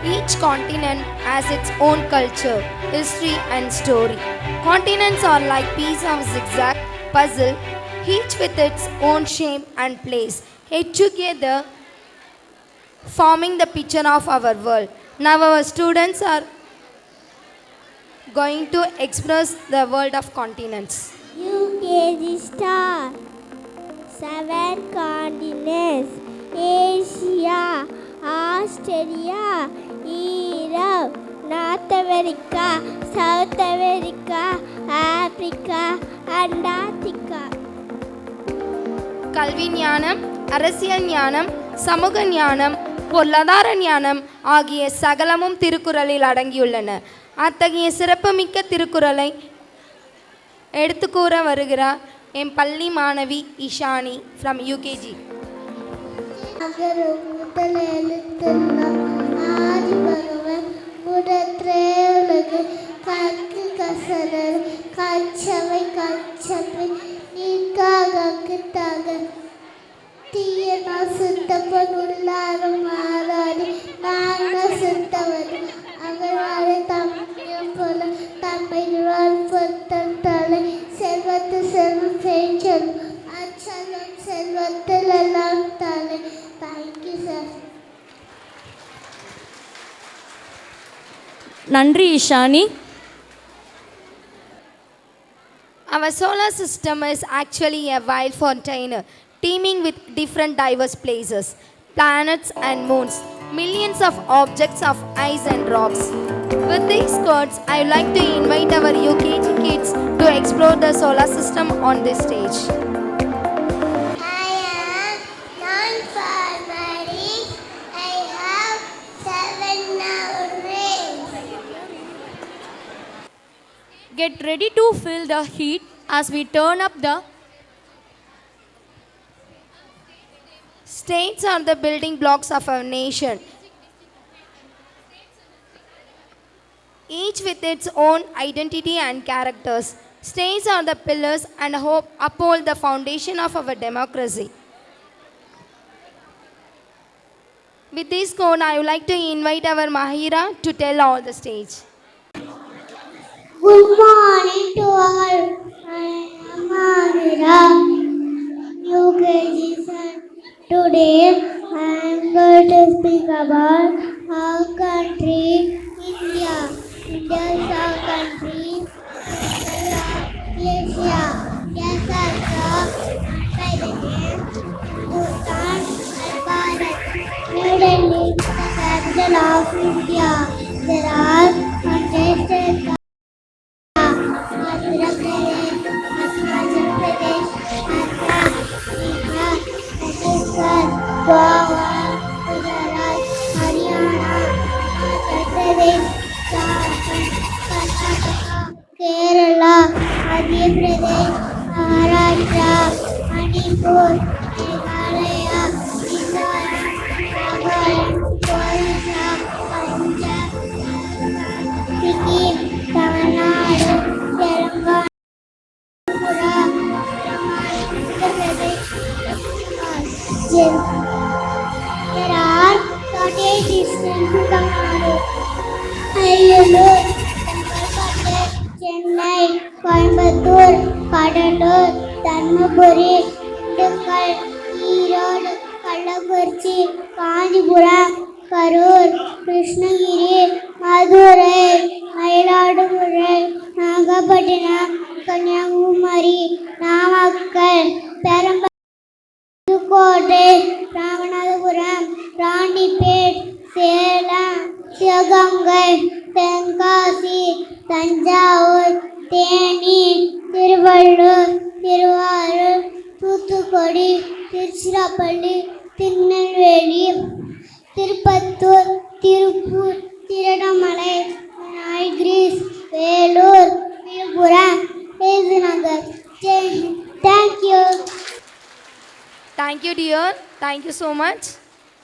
Each continent has its own culture, history, and story. Continents are like pieces of zigzag puzzle, each with its own shape and place, yet together forming the picture of our world. Now, our students are going to express the world of continents. UKG star. Seven continents: Asia, Australia, Europe, North America, South America, Africa, Antarctica. கல்வி ஞானம், அரசியல் ஞானம், சமூக ஞானம், பொருளாதார ஞானம் ஆகிய சகலமும் திருக்குறளில் அடங்கியுள்ளன. அத்தகைய சிறப்புமிக்க திருக்குறளை எடுத்துக்கூற வருகிறார் என் பள்ளி மாணவி இஷானி ஃப்ரம் யூகேஜி. முதல் எழுத்தெல்லாம் ஆதி பகவன் முதற்றே உலகு கற்கு கசடர் கச்சவை கச்சவை நீக்காக தீயனா சுத்தப்பன் உள்ளாரும் மாறாடி நாங்க சுத்தவர் அகழ்வாரை தம்மியம் போல தம்மை பொத்தன் தலை செல்வத்து செல்வம் பேச்சல் அச்சலம் செல்வத்தில் எல்லாம் தலை. Thank you sir. நன்றி Ishani. Our solar system is actually a wild fountain teeming with different diverse places, planets and moons, millions of objects of ice and rocks. With these quotes, I would like to invite our UKG kids to explore the solar system on this stage. I am non-farmary. I have 7 rings. Get ready to feel the heat as we turn up the States are the building blocks of our nation, each with its own identity and characters. States are the pillars and uphold the foundation of our democracy. With this quote, I would like to invite our Mahira to tell all the stage. Good morning to all. I am Mahira, UKG son. Today I am going to speak about our country, India. India is our country. Asia. Yes, also by the name Bhutan and Bharat. New Delhi, the capital of India. There are 100 states. Andhra Pradesh, Himachal Pradesh, Assam, Bihar, Chhattisgarh, Goa, Gujarat, Haryana, Himachal Pradesh, Jharkhand, Karnataka, Kerala, Madhya Pradesh, Maharashtra, Manipur, Meghalaya, Mizoram, Nagaland, Orissa, Punjab, Sikkim, Tamil Nadu, Telangana, Tripura, Andhra Pradesh. There are 38 districts in Tamil Nadu. Ayyalur, Chengalpattu, Chennai, Coimbatore, Kadalur, Dharmaburi, Dindigul, Erode, Kallakurichi, Kanchipuram, Karur, Krishnagiri, Madurai, Mayiladuthurai, Nagapattinam, Kanyakumari, Namakkal, Perambalur, Pudukkottai, Ramanathapuram, Randipet, Salem, Sivagangai, Tenkasi, Tanjavur, Theni, Tiruvallur, Tiruvarur, Thuthukudi, Tiruchirappalli, Tirunelveli, Tirupattur, Tirupur, Tiruvannamalai, Nilgiris, Velur, Viluppuram, Vizinagar. Thank you. Thank you, dear. Thank you so much.